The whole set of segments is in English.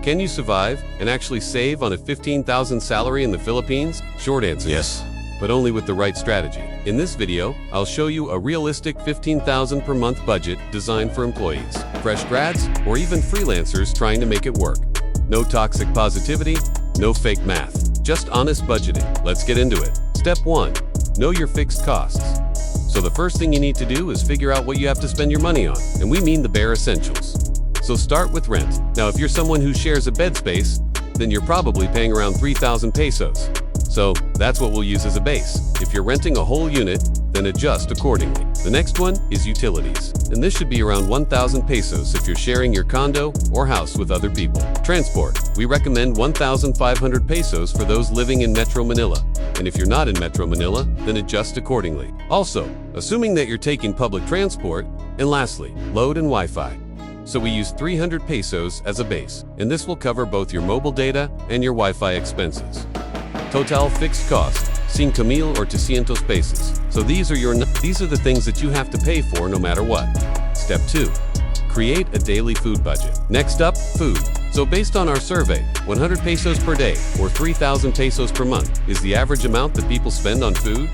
Can you survive and actually save on a 15,000 salary in the Philippines? Short answer, Yes. but only with the right strategy. In this video, I'll show you a realistic 15,000 per month budget designed for employees, fresh grads, or even freelancers trying to make it work. No toxic positivity, no fake math, just honest budgeting. Let's get into it. Step 1. Know your fixed costs. So the first thing you need to do is figure out what you have to spend your money on, and we mean the bare essentials. So start with rent. Now, if you're someone who shares a bed space, then you're probably paying around 3,000 pesos. So that's what we'll use as a base. If you're renting a whole unit, then adjust accordingly. The next one is utilities, and this should be around 1,000 pesos if you're sharing your condo or house with other people. Transport, we recommend 1,500 pesos for those living in Metro Manila, and if you're not in Metro Manila, then adjust accordingly. Also, assuming that you're taking public transport, and lastly, load and Wi-Fi. So we use 300 pesos as a base, and this will cover both your mobile data and your Wi-Fi expenses. Total fixed cost, 5,000 or 200 pesos. So these are the things that you have to pay for no matter what. Step 2. Create a daily food budget. Next up, food. So based on our survey, 100 pesos per day or 3,000 pesos per month is the average amount that people spend on food.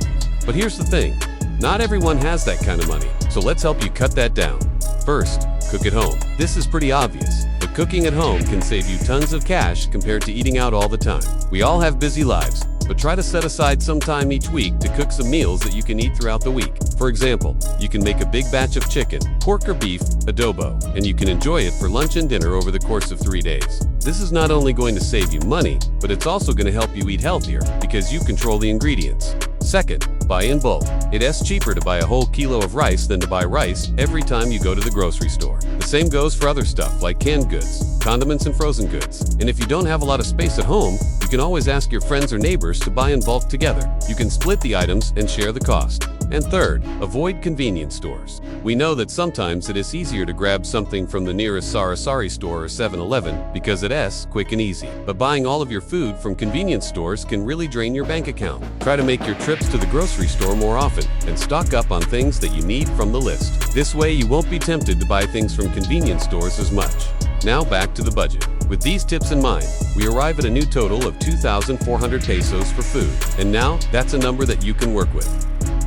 But here's the thing, not everyone has that kind of money, so let's help you cut that down. First, cook at home. This is pretty obvious, but cooking at home can save you tons of cash compared to eating out all the time. We all have busy lives, but try to set aside some time each week to cook some meals that you can eat throughout the week. For example, you can make a big batch of chicken, pork or beef, adobo, and you can enjoy it for lunch and dinner over the course of 3 days. This is not only going to save you money, but it's also going to help you eat healthier because you control the ingredients. Second, buy in bulk. It is cheaper to buy a whole kilo of rice than to buy rice every time you go to the grocery store. The same goes for other stuff like canned goods, condiments and frozen goods. And if you don't have a lot of space at home, you can always ask your friends or neighbors to buy in bulk together. You can split the items and share the cost. And third, avoid convenience stores. We know that sometimes it is easier to grab something from the nearest sari-sari store or 7-Eleven because it is quick and easy. But buying all of your food from convenience stores can really drain your bank account. Try to make your trips to the grocery store more often and stock up on things that you need from the list. This way you won't be tempted to buy things from convenience stores as much. Now back to the budget. With these tips in mind, we arrive at a new total of 2,400 pesos for food. And now that's a number that you can work with.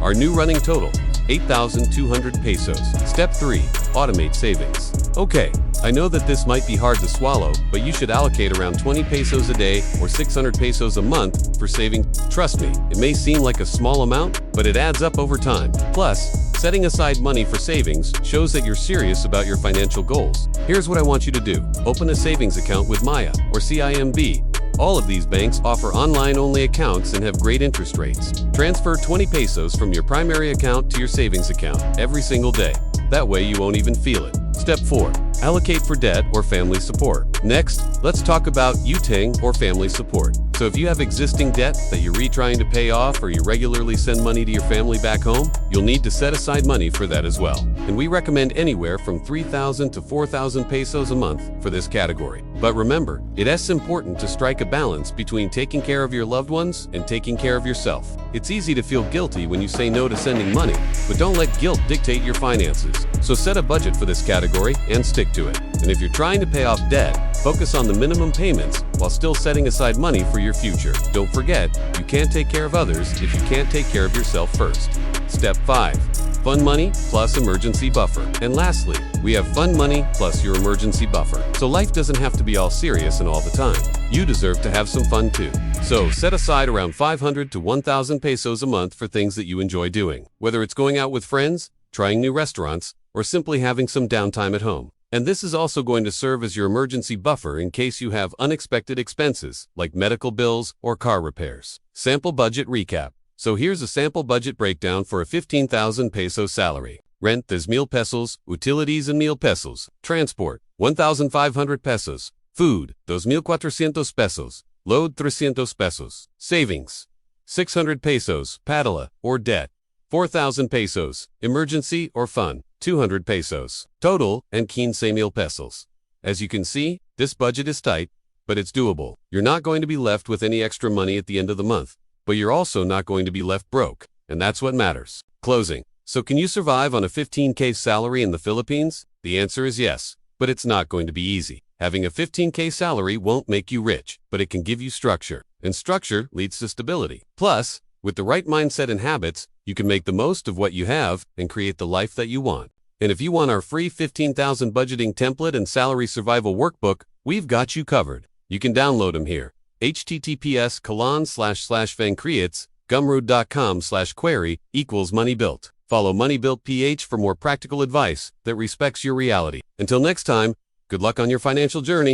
Our new running total, 8,200 pesos. Step 3. Automate savings. Okay, I know that this might be hard to swallow, but you should allocate around 20 pesos a day or 600 pesos a month for saving. Trust me, it may seem like a small amount, but it adds up over time. Plus, setting aside money for savings shows that you're serious about your financial goals. Here's what I want you to do. Open a savings account with Maya or CIMB. All of these banks offer online-only accounts and have great interest rates. Transfer 20 pesos from your primary account to your savings account every single day. That way you won't even feel it. Step 4. Allocate for debt or family support. Next, let's talk about utang or family support. So if you have existing debt that you're trying to pay off or you regularly send money to your family back home, you'll need to set aside money for that as well. And we recommend anywhere from 3,000 to 4,000 pesos a month for this category. But remember, it is important to strike a balance between taking care of your loved ones and taking care of yourself. It's easy to feel guilty when you say no to sending money, but don't let guilt dictate your finances. So set a budget for this category and stick to it. And if you're trying to pay off debt, focus on the minimum payments while still setting aside money for your future. Don't forget, you can't take care of others if you can't take care of yourself first. Step 5. Fund money plus emergency buffer. And lastly, we have fund money plus your emergency buffer. So life doesn't have to be all serious and all the time. You deserve to have some fun too. So set aside around 500 to 1,000 pesos a month for things that you enjoy doing. Whether it's going out with friends, trying new restaurants, or simply having some downtime at home. And this is also going to serve as your emergency buffer in case you have unexpected expenses like medical bills or car repairs. Sample budget recap. So here's a sample budget breakdown for a 15,000 peso salary. Rent 10,000 pesos, utilities and meal pesos, transport 1,500 pesos, food 2,400 pesos, load 300 pesos, savings 600 pesos, padala or debt 4,000 pesos, emergency or fund 200 pesos, total and 15,000 pesos. As you can see, this budget is tight, but it's doable. You're not going to be left with any extra money at the end of the month, but you're also not going to be left broke, and that's what matters. Closing. So can you survive on a 15K salary in the Philippines? The answer is yes. But it's not going to be easy. Having a 15K salary won't make you rich, but it can give you structure. And structure leads to stability. Plus, with the right mindset and habits, you can make the most of what you have and create the life that you want. And if you want our free 15,000 budgeting template and salary survival workbook, we've got you covered. You can download them here. https://vancreates.gumroad.com/query=MoneyBuilt. Follow MoneyBuilt PH for more practical advice that respects your reality. Until next time, good luck on your financial journey.